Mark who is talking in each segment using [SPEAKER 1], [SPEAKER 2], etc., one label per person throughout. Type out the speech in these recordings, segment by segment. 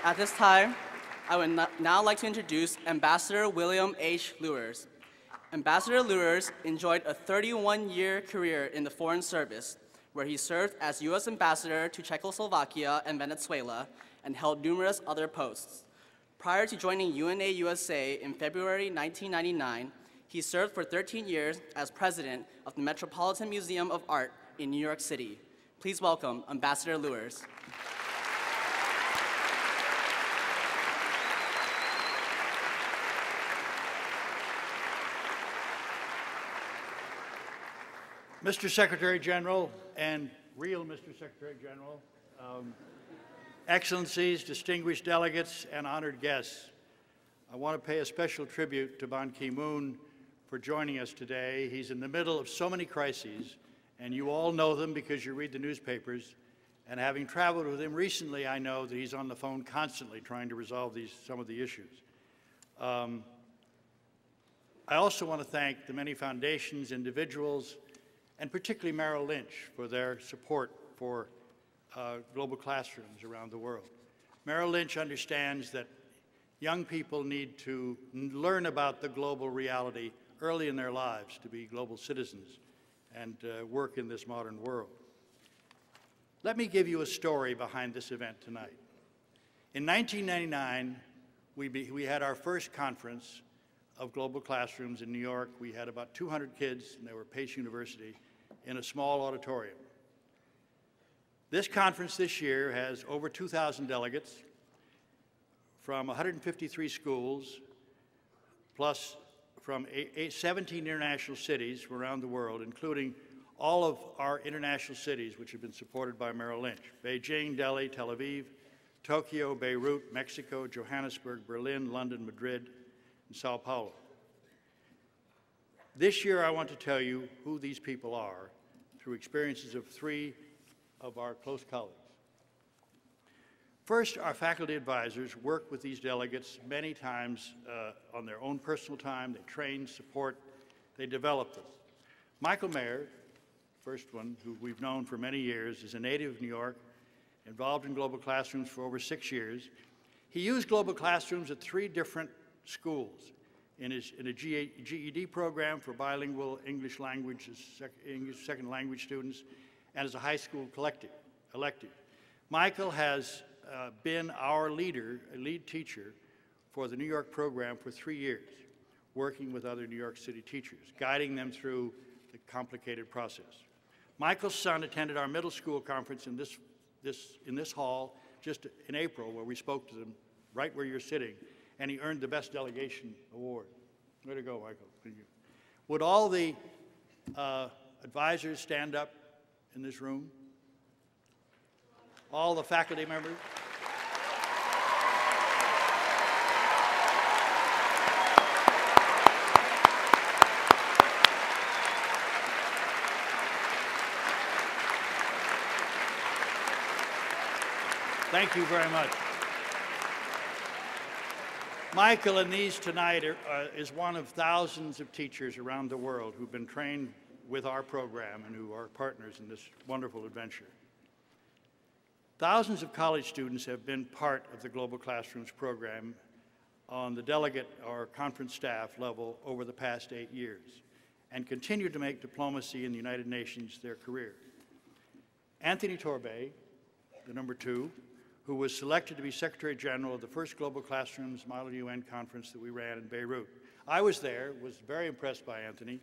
[SPEAKER 1] At this time, I would now like to introduce Ambassador William H. Luers. Ambassador Luers enjoyed a 31-year career in the Foreign Service, where he served as U.S. Ambassador to Czechoslovakia and Venezuela and held numerous other posts. Prior to joining UNA USA in February 1999, he served for 13 years as president of the Metropolitan Museum of Art in New York City. Please welcome Ambassador Luers.
[SPEAKER 2] Mr. Secretary General and real Mr. Secretary General, Excellencies, distinguished delegates, and honored guests, I want to pay a special tribute to Ban Ki-moon for joining us today. He's in the middle of so many crises, and you all know them because you read the newspapers. And having traveled with him recently, I know that he's on the phone constantly trying to resolve some of the issues. I also want to thank the many foundations, individuals, and particularly Merrill Lynch for their support for global classrooms around the world. Merrill Lynch understands that young people need to learn about the global reality early in their lives to be global citizens and work in this modern world. Let me give you a story behind this event tonight. In 1999, we had our first conference of global classrooms in New York. We had about 200 kids, and they were Pace University, in a small auditorium. This conference this year has over 2,000 delegates from 153 schools, plus from 17 international cities around the world, including all of our international cities which have been supported by Merrill Lynch: Beijing, Delhi, Tel Aviv, Tokyo, Beirut, Mexico, Johannesburg, Berlin, London, Madrid, and Sao Paulo. This year, I want to tell you who these people are through experiences of 3 of our close colleagues. First, our faculty advisors work with these delegates many times on their own personal time. They train, support, they develop them. Michael Mayer, first one, who we've known for many years, is a native of New York, involved in global classrooms for over 6 years. He used global classrooms at 3 different schools: in a GED program for bilingual English second language students, and as a high school elective. Michael has been our lead teacher for the New York program for 3 years, working with other New York City teachers, guiding them through the complicated process. Michael's son attended our middle school conference in this hall just in April, where we spoke to them right where you're sitting, and he earned the Best Delegation Award. Way to go, Michael. Thank you. Would all the advisors stand up in this room? All the faculty members? Thank you very much. Michael and these tonight is one of thousands of teachers around the world who've been trained with our program and who are partners in this wonderful adventure. Thousands of college students have been part of the Global Classrooms program on the delegate or conference staff level over the past 8 years and continue to make diplomacy in the United Nations their career. Anthony Torbay, the number 2, who was selected to be Secretary General of the first Global Classrooms Model UN conference that we ran in Beirut. I was there, was very impressed by Anthony.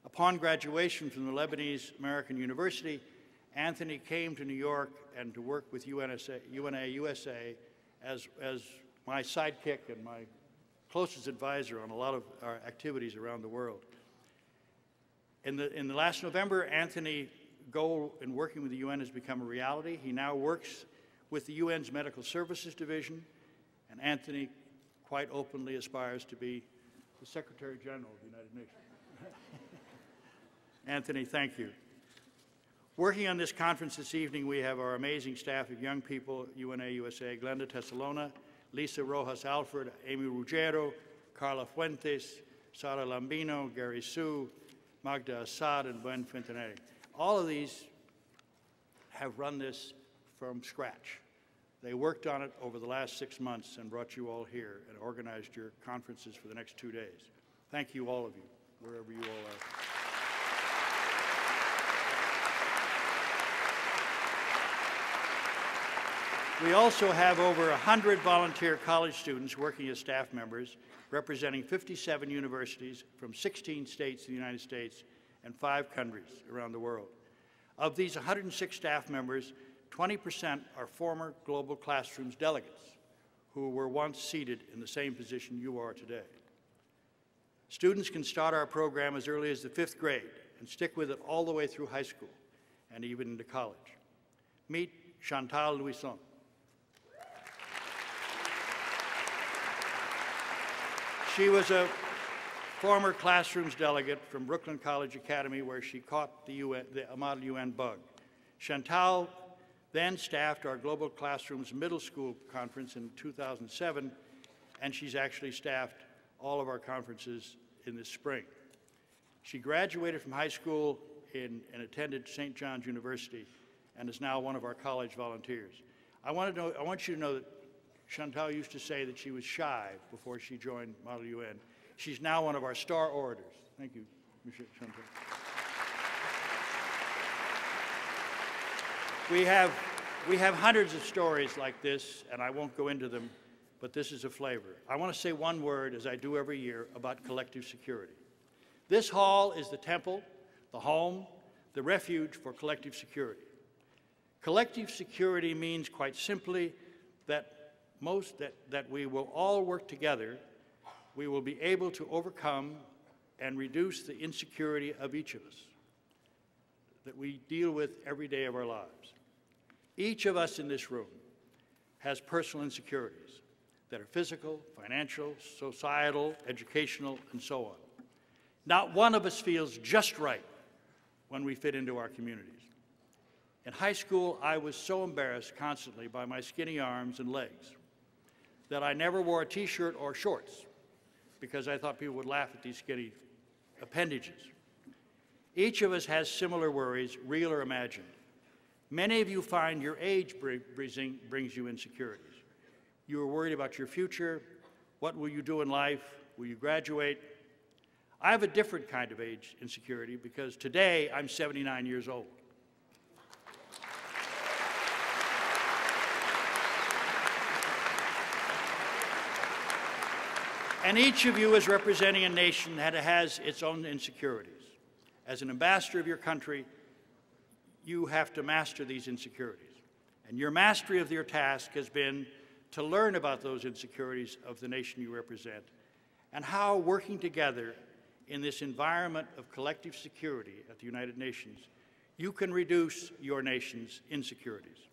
[SPEAKER 2] Upon graduation from the Lebanese American University, Anthony came to New York and to work with UNA USA as my sidekick and my closest advisor on a lot of our activities around the world. In the last November, Anthony's goal in working with the UN has become a reality. He now works with the UN's Medical Services Division, and Anthony quite openly aspires to be the Secretary General of the United Nations. Anthony, thank you. Working on this conference this evening, we have our amazing staff of young people, UNA USA: Glenda Tessalona, Lisa Rojas Alford, Amy Ruggiero, Carla Fuentes, Sara Lambino, Gary Su, Magda Assad, and Buen Fintaneri. All of these have run this from scratch. They worked on it over the last 6 months and brought you all here and organized your conferences for the next 2 days. Thank you, all of you, wherever you all are. We also have over 100 volunteer college students working as staff members, representing 57 universities from 16 states in the United States and 5 countries around the world. Of these 106 staff members, 20% are former Global Classrooms delegates who were once seated in the same position you are today. Students can start our program as early as the 5th grade and stick with it all the way through high school and even into college. Meet Chantal Louison. She was a former Classrooms delegate from Brooklyn College Academy, where she caught the Model UN bug. Chantal then staffed our Global Classrooms Middle School Conference in 2007, and she's actually staffed all of our conferences in this spring. She graduated from high school and attended St. John's University and is now one of our college volunteers. I want you to know that Chantal used to say that she was shy before she joined Model UN. She's now one of our star orators. Thank you, Monsieur Chantal. We have hundreds of stories like this, and I won't go into them, but this is a flavor. I want to say one word, as I do every year, about collective security. This hall is the temple, the home, the refuge for collective security. Collective security means, quite simply, that we will all work together. We will be able to overcome and reduce the insecurity of each of us that we deal with every day of our lives. Each of us in this room has personal insecurities that are physical, financial, societal, educational, and so on. Not one of us feels just right when we fit into our communities. In high school, I was so embarrassed constantly by my skinny arms and legs that I never wore a t-shirt or shorts because I thought people would laugh at these skinny appendages. Each of us has similar worries, real or imagined. Many of you find your age brings you insecurities. You are worried about your future. What will you do in life? Will you graduate? I have a different kind of age insecurity because today I'm 79 years old. And each of you is representing a nation that has its own insecurities. As an ambassador of your country, you have to master these insecurities. And your mastery of your task has been to learn about those insecurities of the nation you represent and how, working together in this environment of collective security at the United Nations, you can reduce your nation's insecurities.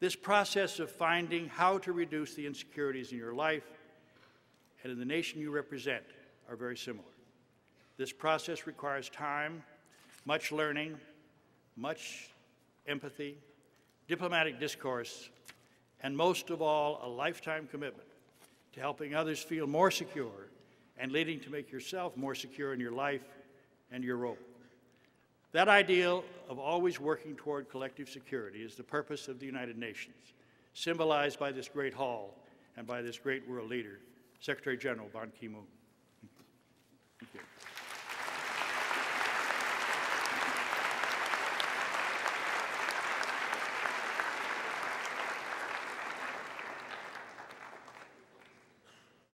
[SPEAKER 2] This process of finding how to reduce the insecurities in your life and in the nation you represent are very similar. This process requires time, much learning, much empathy, diplomatic discourse, and most of all, a lifetime commitment to helping others feel more secure and leading to make yourself more secure in your life and your role. That ideal of always working toward collective security is the purpose of the United Nations, symbolized by this great hall and by this great world leader, Secretary General Ban Ki-moon. Thank you.